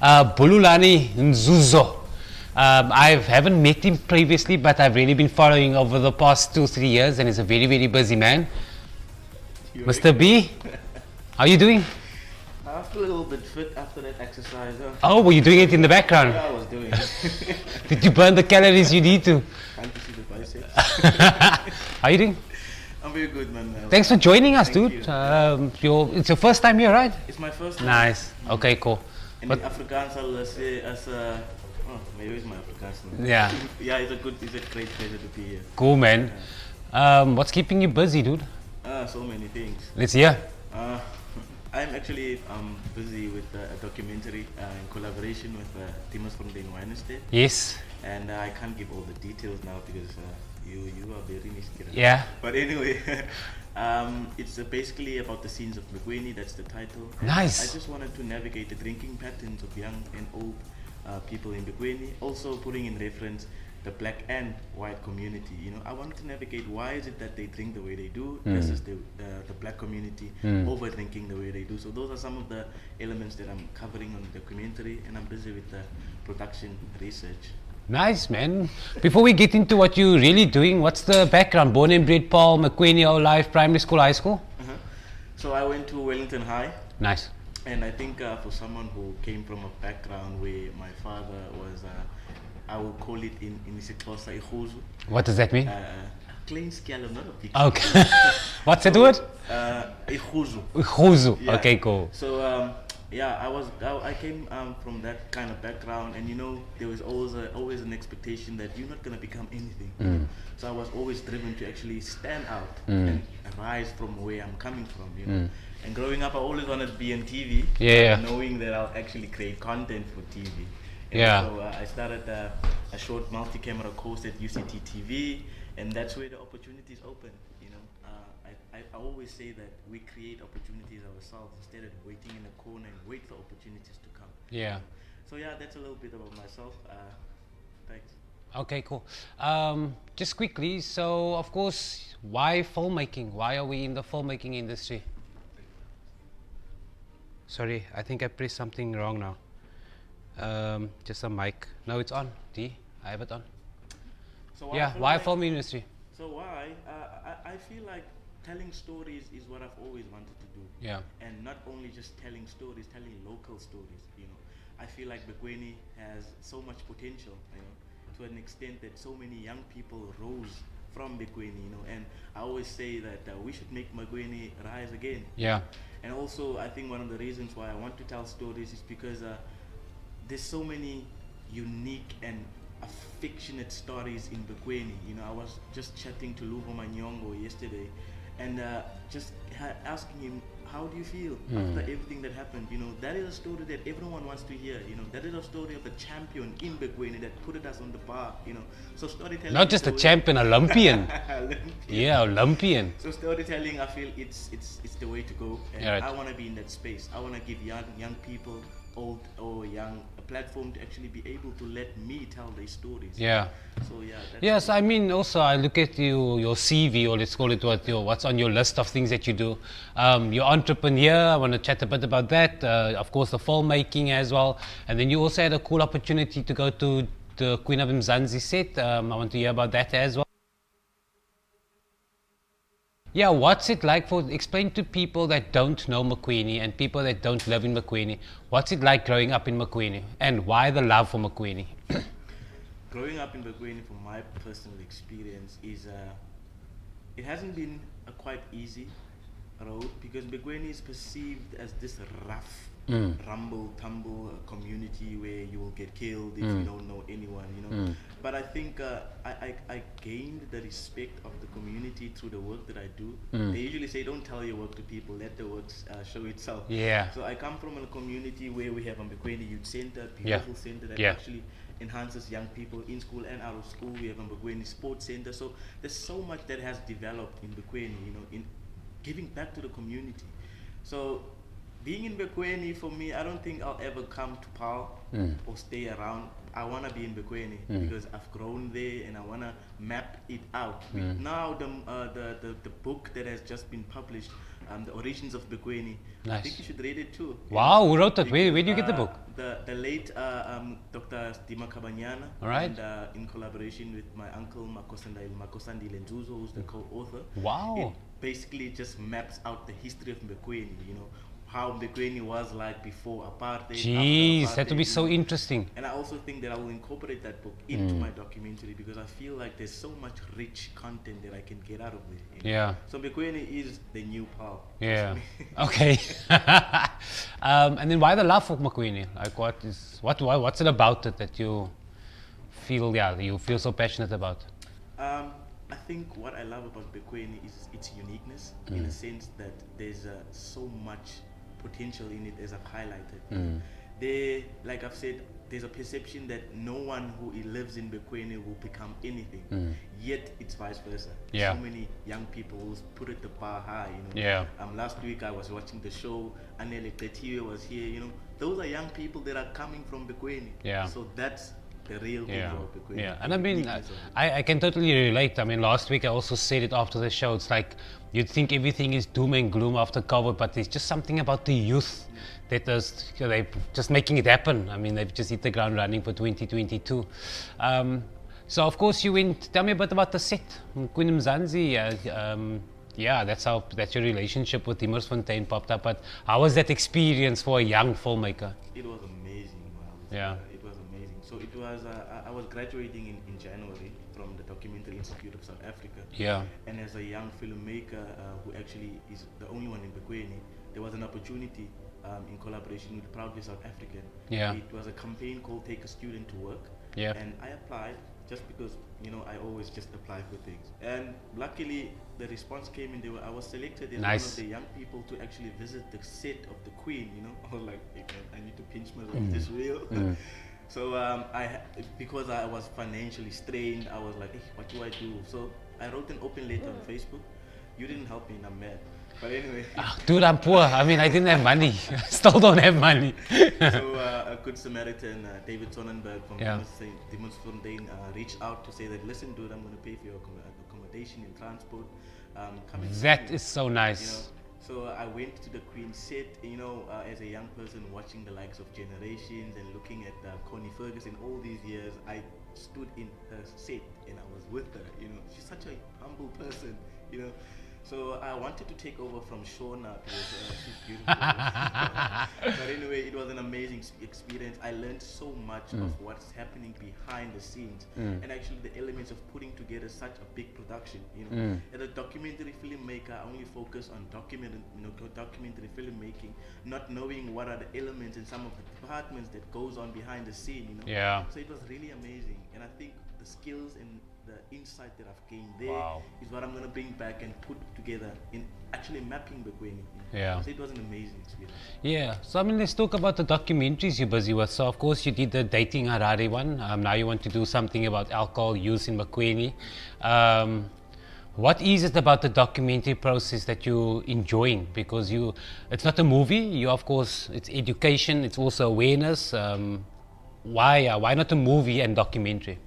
Bulelani Ndzuzo. I haven't met him previously, but I've really been following over the past 2-3 years, and he's a very, very busy man. Mr. B, how are you doing? I feel a little bit fit after that exercise. Oh, were you doing it in the background? Yeah, I was doing it. Did you burn the calories you need to? Can't you see the biceps? How are you doing? I'm very good, man. Thanks for joining us, Thank dude. you. It's your first time here, right? It's my first time. Nice. Okay, cool. And in Afrikaans, I'll say as a... Oh, maybe it's my Afrikaans name. Yeah. Yeah, it's a great pleasure to be here. Cool, man. What's keeping you busy, dude? So many things. Let's hear. I'm actually busy with a documentary in collaboration with Timmers from the Wednesday. Yes. And I can't give all the details now because you are very mysterious. Yeah. But anyway, it's basically about the scenes of Mbekweni. That's the title. Nice. I just wanted to navigate the drinking patterns of young and old people in Mbekweni. Also putting in reference the black and white community. You know, I wanted to navigate why is it that they drink the way they do versus the black community over drinking the way they do. So those are some of the elements that I'm covering on the documentary, and I'm busy with the production research. Nice, man. Before we get into what you're really doing, what's the background? Born and bred Paul, Mbekweni, all life, primary school, high school? So I went to Wellington High. Nice. And I think for someone who came from a background where my father was, I will call it in isiXhosa, ikhuzu. What does that mean? Plain scale, not a big. Okay. What's that word? Ikhuzu. Ikhuzu. Yeah. Okay, cool. So I came from that kind of background, and you know there was always an expectation that you're not gonna become anything. So I was always driven to actually stand out and rise from where I'm coming from. You know. And growing up, I always wanted to be on TV. Yeah. Knowing that I'll actually create content for TV. And Yeah. So I started a short multi-camera course at UCT TV, and that's where the opportunities open. You know, I always say that we create opportunities ourselves instead of waiting in a corner and wait for opportunities to come. Yeah. So yeah, that's a little bit about myself. Thanks. Okay, cool. Just quickly, so of course, why filmmaking? Why are we in the filmmaking industry? Sorry, I think I pressed something wrong now. Just a mic. No, it's on. D, I have it on. So Why film industry? So why? I feel like telling stories is what I've always wanted to do. Yeah. And not only just telling stories, telling local stories. You know, I feel like Mbekweni has so much potential. You know, to an extent that so many young people rose from Mbekweni. You know, and I always say that we should make Mbekweni rise again. Yeah. And also, I think one of the reasons why I want to tell stories is because there's so many unique and affectionate stories in Mbekweni. You know, I was just chatting to Luvo Manyongo yesterday, and just asking him, how do you feel after everything that happened? You know, that is a story that everyone wants to hear. You know, that is a story of a champion in Mbekweni that put us on the bar. You know, so storytelling. Not just a champion, Olympian. Yeah, Olympian. So storytelling, I feel it's the way to go, and Yeah, right. I want to be in that space. I want to give young people, old or young, a platform to actually be able to let me tell their stories. Yeah. So yeah. That's Yes, I mean, also I look at your CV, or let's call it what's on your list of things that you do. You're entrepreneur. I want to chat a bit about that. Of course, the filmmaking as well. And then you also had a cool opportunity to go to the Queen of Mzansi set. I want to hear about that as well. Yeah, what's it like explain to people that don't know Mbekweni and people that don't live in Mbekweni, what's it like growing up in Mbekweni, and why the love for Mbekweni? Growing up in Mbekweni, from my personal experience, is it hasn't been a quite easy road, because Mbekweni is perceived as this rough, rumble, tumble community where you will get killed if you don't know anyone, you know. But I think I gained the respect of the community through the work that I do. They usually say, don't tell your work to people, let the work show itself. Yeah. So I come from a community where we have a Mbekweni Youth Center, beautiful center that actually enhances young people in school and out of school. We have a Mbekweni Sports Center. So there's so much that has developed in Mbekweni, you know, in giving back to the community. So being in Mbekweni, for me, I don't think I'll ever come to Paarl or stay around. I want to be in Mbekweni because I've grown there, and I want to map it out. Now the book that has just been published The Origins of Bekweni. I Nice. think you should read it too. Wow, who wrote that? Where did you get the book? The late Dr. Dima Kabanyana, All right. and in collaboration with my uncle Myles Ndzuzo, who's the co-author. Wow. It basically just maps out the history of Bekweni, you know, how Bekweni was like before apartheid. Jeez, after that would be apartheid, so you know. interesting. And I also think that I will incorporate that book into my documentary because I feel like there's so much rich content that I can get out of it. You know? Yeah. So Bekweni is the new Paul. Yeah. Okay. And then why the love for Makwini? Like, what's it about it that you feel so passionate about? I think what I love about Bekweni is its uniqueness in the sense that there's so much potential in it, as I've highlighted. There, like I've said, there's a perception that no one who lives in Bekweni will become anything. Yet it's vice versa. Yeah. So many young people will put it the bar high. You know. Yeah. Last week I was watching the show. Anele Kretiwe was here. You know, those are young people that are coming from Bekweni. Yeah. So that's the real thing Yeah, about Bekweni. yeah, the and I mean, uniqueness of it. I can totally relate. I mean, last week I also said it after the show. It's like you'd think everything is doom and gloom after COVID, but there's just something about the youth that is, they just making it happen. I mean, they've just hit the ground running for 2022. So of course you went. Tell me a bit about the set, Queen Mzansi. Yeah, that's your relationship with Immersfontein popped up. But how was that experience for a young filmmaker? It was amazing. Myles. Yeah. It was amazing. So it was. I was graduating in January from the Documentary Institute of South Africa. Yeah. And as a young filmmaker who actually is the only one in Bekweni, there was an opportunity in collaboration with Proudly South African. Yeah. It was a campaign called Take a Student to Work. Yeah. And I applied just because, you know, I always just apply for things. And luckily, the response came in. I was selected as Nice. one of the young people to actually visit the set of the Queen. You know, I was like, hey, man, I need to pinch myself. Is this real? So because I was financially strained, I was like, hey, what do I do? So I wrote an open letter on Facebook. You didn't help me, and I'm mad. But anyway. Dude, I'm poor. I mean, I didn't have money. Still don't have money. So a good Samaritan, David Sonnenberg from Yeah. Immersfontein reached out to say that, listen, dude, I'm going to pay for your accommodation and transport. Come and see That me." is so You nice. know, so I went to the Queen set, you know, as a young person watching the likes of Generations and looking at Connie Ferguson all these years. I stood in her set and I was with her. You know, she's such a humble person. You know. So I wanted to take over from Shona because she's beautiful. But anyway, it was an amazing experience. I learned so much of what's happening behind the scenes and actually the elements of putting together such a big production. You know, as a documentary filmmaker, I only focus on documentary filmmaking, not knowing what are the elements and some of the departments that goes on behind the scene. You know, Yeah. so it was really amazing, and I think the skills and the insight that I've gained there Wow. is what I'm going to bring back and put together in actually mapping Bekweni. Yeah. So it was an amazing experience. Yeah. So I mean, let's talk about the documentaries you're busy with. So of course you did the Dating Harare one. Now you want to do something about alcohol use in Makweni. What is it about the documentary process that you're enjoying? Because it's not a movie. You, of course, it's education. It's also awareness. Why not a movie and documentary?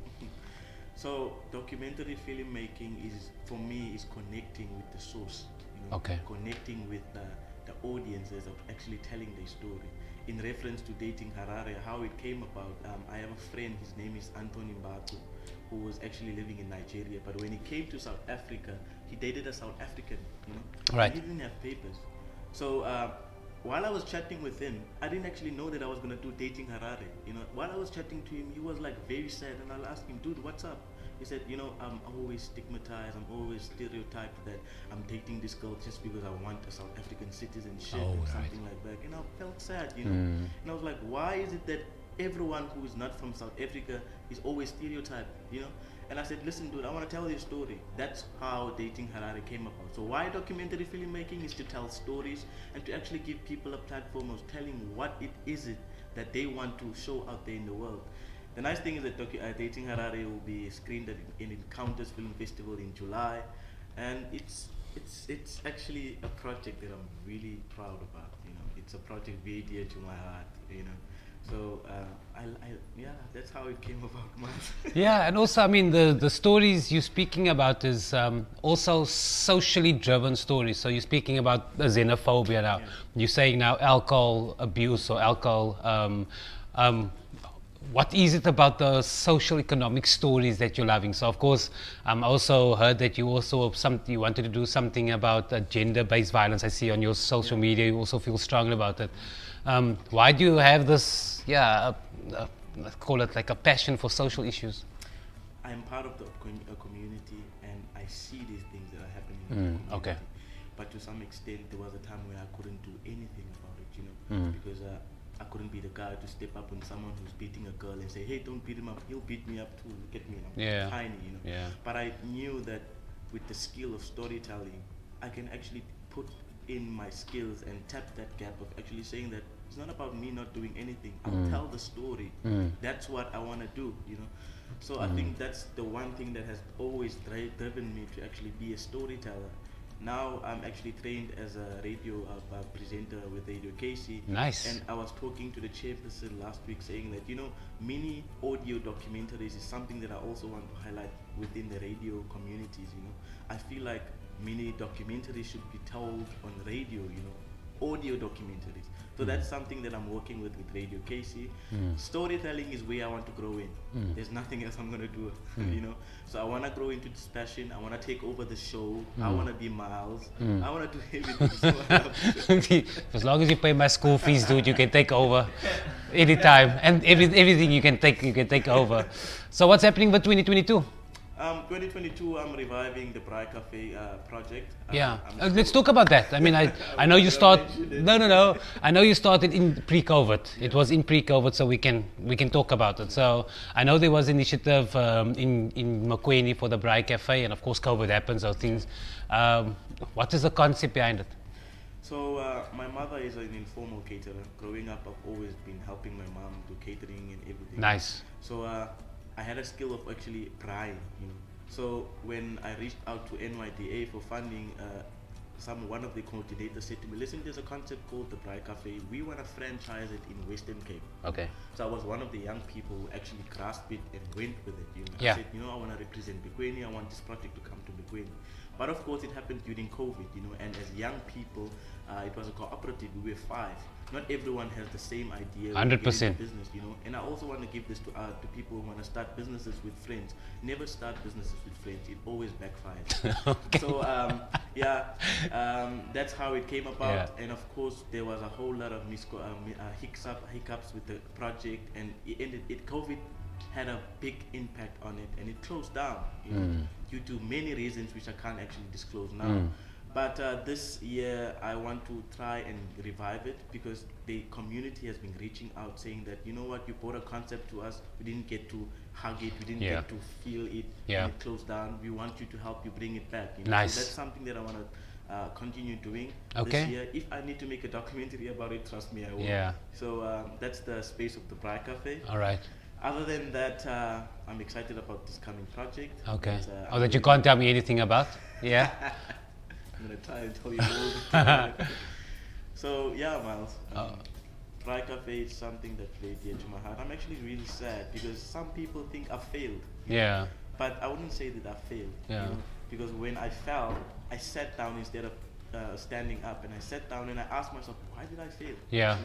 So documentary filmmaking is, for me, is connecting with the source. You know, Okay. Connecting with the audiences of actually telling their story. In reference to Dating Harare, how it came about, I have a friend, his name is Anthony Mbatu, who was actually living in Nigeria. But when he came to South Africa, he dated a South African, you know. Right. He didn't have papers. So while I was chatting with him, I didn't actually know that I was going to do Dating Harare. You know, while I was chatting to him, he was like very sad. And I'll ask him, dude, what's up? He said, you know, I'm always stigmatized, I'm always stereotyped that I'm dating this girl just because I want a South African citizenship Oh, or right. something like that. And I felt sad, you know. And I was like, why is it that everyone who is not from South Africa is always stereotyped, you know? And I said, listen, dude, I want to tell you a story. That's how Dating Harare came about. So why documentary filmmaking is to tell stories and to actually give people a platform of telling what it is that they want to show out there in the world. The nice thing is that Dating Harare will be screened at in Encounters Film Festival in July, and it's actually a project that I'm really proud about. You know, it's a project very dear to my heart. You know, So yeah, that's how it came about, Miles. Yeah, and also, I mean, the stories you're speaking about is also socially driven stories. So you're speaking about the xenophobia now. Yeah. You're saying now alcohol abuse or alcohol. What is it about the social economic stories that you're loving? So, of course, I also heard that you also you wanted to do something about gender-based violence. I see on your social media you also feel strongly about it. Why do you have this? Yeah, let's call it like a passion for social issues. I'm part of a community, and I see these things that are happening in the community. Okay. But to some extent, there was a time where I couldn't do anything about it, because I couldn't be the guy to step up when someone who's beating a girl and say, "Hey, don't beat him up. He'll beat me up too. Look at me, I'm Yeah. tiny." Yeah. But I knew that with the skill of storytelling, I can actually put in my skills and tap that gap of actually saying that it's not about me not doing anything. I'll tell the story. That's what I want to do. So I think that's the one thing that has always driven me to actually be a storyteller. Now I'm actually trained as a radio presenter with Radio Casey. Nice. And I was talking to the chairperson last week saying that, mini audio documentaries is something that I also want to highlight within the radio communities. I feel like mini documentaries should be told on radio, audio documentaries. So that's something that I'm working with Radio Casey. Storytelling is where I want to grow in. There's nothing else I'm going to do, So I want to grow into this passion. I want to take over the show. I want to be Myles. I want to do everything. So I love it. As long as you pay my school fees, dude, you can take over anytime, and everything you can take over. So what's happening with 2022? 2022, I'm reviving the Braai Cafe project. Yeah, let's talk about that. I mean, I know you No. I know you started in pre-COVID. Yeah. It was in pre-COVID, so we can talk about it. So I know there was initiative in Mokweni for the Braai Cafe, and of course COVID happened, so things. What is the concept behind it? So my mother is an informal caterer. Growing up, I've always been helping my mom do catering and everything. Nice. So I had a skill of actually braai. So when I reached out to NYDA for funding, one of the coordinators said to me, "Listen, there's a concept called the Braai Cafe. We want to franchise it in Western Cape." Okay. So I was one of the young people who actually grasped it and went with it. Yeah. I said, I want to represent Bekweni. I want this project to come to Bekweni. But of course, it happened during COVID. And as young people, it was a cooperative. We were 5. Not everyone has the same idea. 100%. Business, and I also want to give this to people who want to start businesses with friends. Never start businesses with friends. It always backfires. Okay. So that's how it came about. Yeah. And of course, there was a whole lot of hiccups with the project, and it ended. COVID had a big impact on it, and it closed down due to many reasons which I can't actually disclose now. But this year I want to try and revive it, because the community has been reaching out saying that, you brought a concept to us, we didn't get to hug it, we didn't get to feel it, and it closed down. We want you to help you bring it back. Nice. So that's something that I want to continue doing this year. If I need to make a documentary about it, trust me, I will. Yeah. So that's the space of the Braai Cafe. All right. Other than that, I'm excited about this coming project. Okay. That you can't tell me anything about? Yeah. I'm going to try and tell you all. So, yeah, Myles. Braai Cafe is something that's very dear to my heart. I'm actually really sad because some people think I failed. Yeah. But I wouldn't say that I failed. Yeah. Because when I fell, I sat down instead of standing up. And I sat down and I asked myself, why did I fail? Yeah.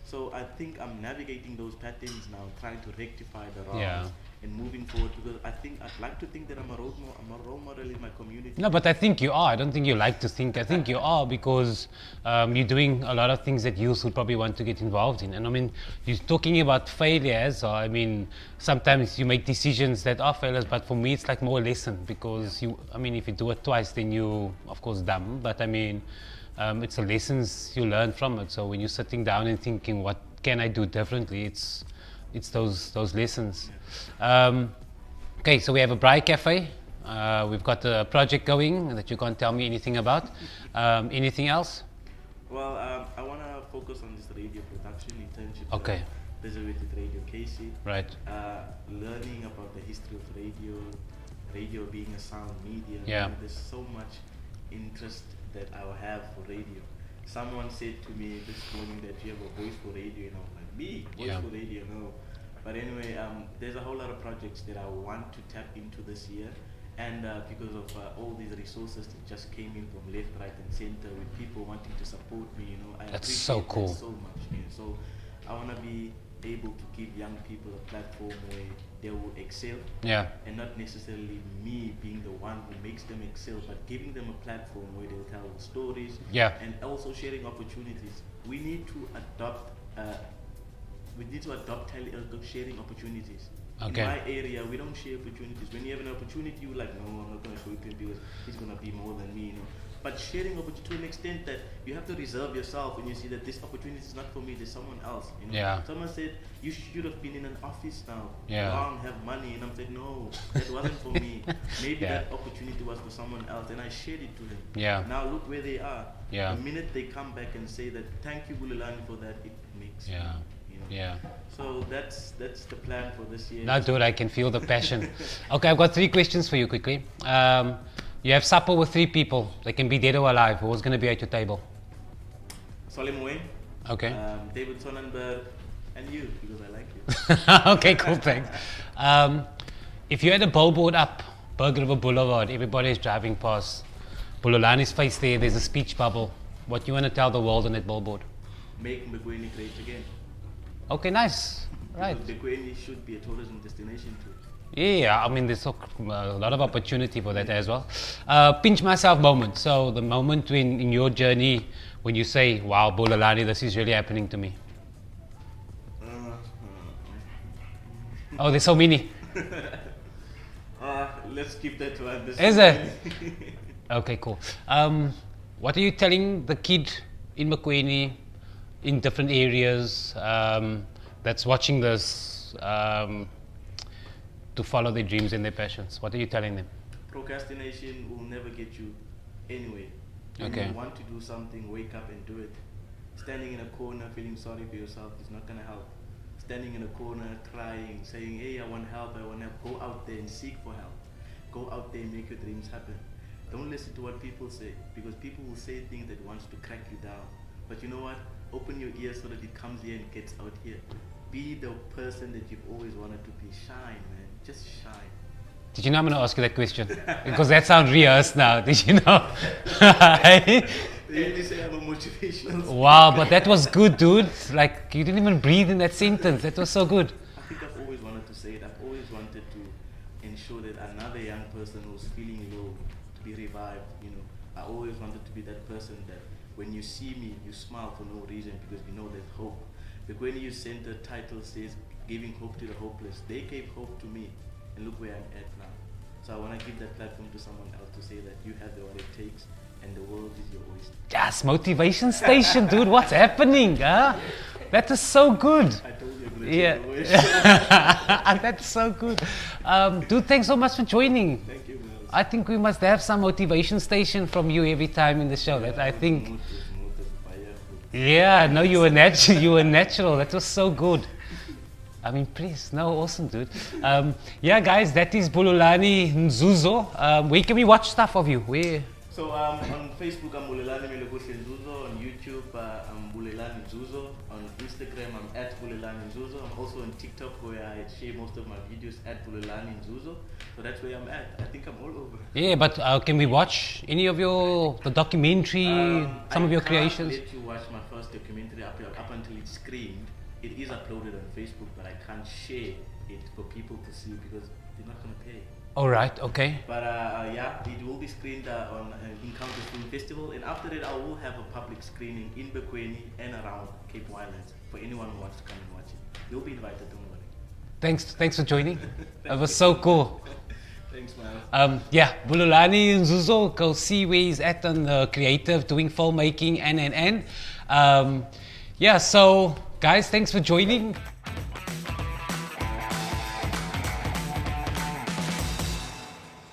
So I think I'm navigating those patterns now, trying to rectify the wrongs and moving forward, because I'd like to think that I'm a role model in my community. No, but I think you are. I don't think you like to think. I think you are, because you're doing a lot of things that youth would probably want to get involved in. And I mean, you're talking about failures. So I mean, sometimes you make decisions that are failures, but for me, it's like more a lesson, because if you do it twice, then you, of course, dumb. But I mean, it's the lessons you learn from it. So when you're sitting down and thinking, what can I do differently? It's those lessons. Okay, so we have a Braai Cafe. We've got a project going that you can't tell me anything about. Anything else? Well, I want to focus on this radio production internship. Okay. Busy with Radio Casey. Right. Learning about the history of radio being a sound media. Yeah. There's so much interest that I will have for radio. Someone said to me this morning that you have a voice for radio, and I was like, me? Voice Yeah. for radio? No. But anyway, there's a whole lot of projects that I want to tap into this year. And because of all these resources that just came in from left, right, and center, with people wanting to support me, you know, I That's appreciate so cool. that so much. You know. So I want to be able to give young people a platform where they will excel, Yeah. and not necessarily me being the one who makes them excel, but giving them a platform where they'll tell stories, Yeah. and also sharing opportunities. We need to adopt. Sharing opportunities. Okay. In my area, we don't share opportunities. When you have an opportunity, you're like, no, I'm not going to show it to him because he's going to be more than me, you know. But sharing opportunity to an extent that you have to reserve yourself when you see that this opportunity is not for me, there's someone else, you know. Yeah. Someone said, you should have been in an office now, Yeah. long, have money, and I'm saying, no, that wasn't for me. Maybe Yeah. that opportunity was for someone else, and I shared it to him. Yeah. Now look where they are. Yeah. The minute they come back and say that, thank you, Bulelani, for that, it makes Yeah. me, you know. Yeah. So that's the plan for this year. No, dude, I can feel the passion. Okay, I've got 3 questions for you quickly. You have supper with 3 people. They can be dead or alive. Who's going to be at your table? Solomon Wayne, Okay. David Sonnenberg, and you, because I like you. Okay, cool, thanks. If you had a billboard up, Burger River Boulevard, everybody's driving past, Bulelani's face there, there's a speech bubble. What you want to tell the world on that billboard? Make Mbekweni great again. Okay, nice. Right. Because Mbekweni should be a tourism destination too. Yeah, I mean, there's a lot of opportunity for that as well. Pinch myself moment. So the moment in your journey when you say, wow, Bulelani, this is really happening to me. Oh, there's so many. Let's keep that to us. Is it? Okay, cool. What are you telling the kid in Mbekweni, in different areas, that's watching this, to follow their dreams and their passions? What are you telling them? Procrastination will never get you anywhere. When Okay. you want to do something, wake up and do it. Standing in a corner feeling sorry for yourself is not going to help. Standing in a corner crying, saying, hey, I want help, I want help. Go out there and seek for help. Go out there and make your dreams happen. Don't listen to what people say, because people will say things that wants to crack you down. But you know what? Open your ears so that it comes here and gets out here. Be the person that you've always wanted to be. Shine, man. Just shine. Did you know I'm going to ask you that question? Because that sounds rehearsed now. Did you know? They usually say I'm a motivational speaker. Wow, but that was good, dude. Like, you didn't even breathe in that sentence. That was so good. I think I've always wanted to say it. I've always wanted to ensure that another young person who's feeling low to be revived, you know. I always wanted to be that person that when you see me, you smile for no reason because you know there's hope. But when you send the title says, giving hope to the hopeless, they gave hope to me. And look where I'm at now. So I want to give that platform to someone else to say that you have what it takes and the world is your oyster. Yes, motivation station, dude. What's happening, huh? That is so good. I told you I'm going to Yeah. take the oyster. That's so good. Dude, thanks so much for joining. Thank you, Myles. I think we must have some motivation station from you every time in the show. That I think, Motors, fire, food. yeah, no, you were natural. You were natural. That was so good. I mean, please, no, awesome, dude. Yeah, guys, that is Bulelani Ndzuzo. Where can we watch stuff of you? Where? So on Facebook, I'm Bulelani Ndzuzo. On YouTube, I'm Bulelani Ndzuzo. On Instagram, I'm at Bulelani Ndzuzo. I'm also on TikTok where I share most of my videos at Bulelani Ndzuzo. So that's where I'm at. I think I'm all over. Yeah, but can we watch any of the documentary, some of your creations? I can't let you watch my first documentary up until it's screened. It is uploaded on Facebook, but I can't share it for people to see because they're not going to pay. All right, okay. But yeah, it will be screened on Encounter Film Festival, and after that, I will have a public screening in Mbekweni and around Cape Winelands for anyone who wants to come and watch it. You'll be invited, don't worry. Thanks for joining. That was so cool. Thanks, Myles. Yeah, Bulelani Ndzuzo, go see where he's at on the creative, doing filmmaking and. Yeah, so guys, thanks for joining.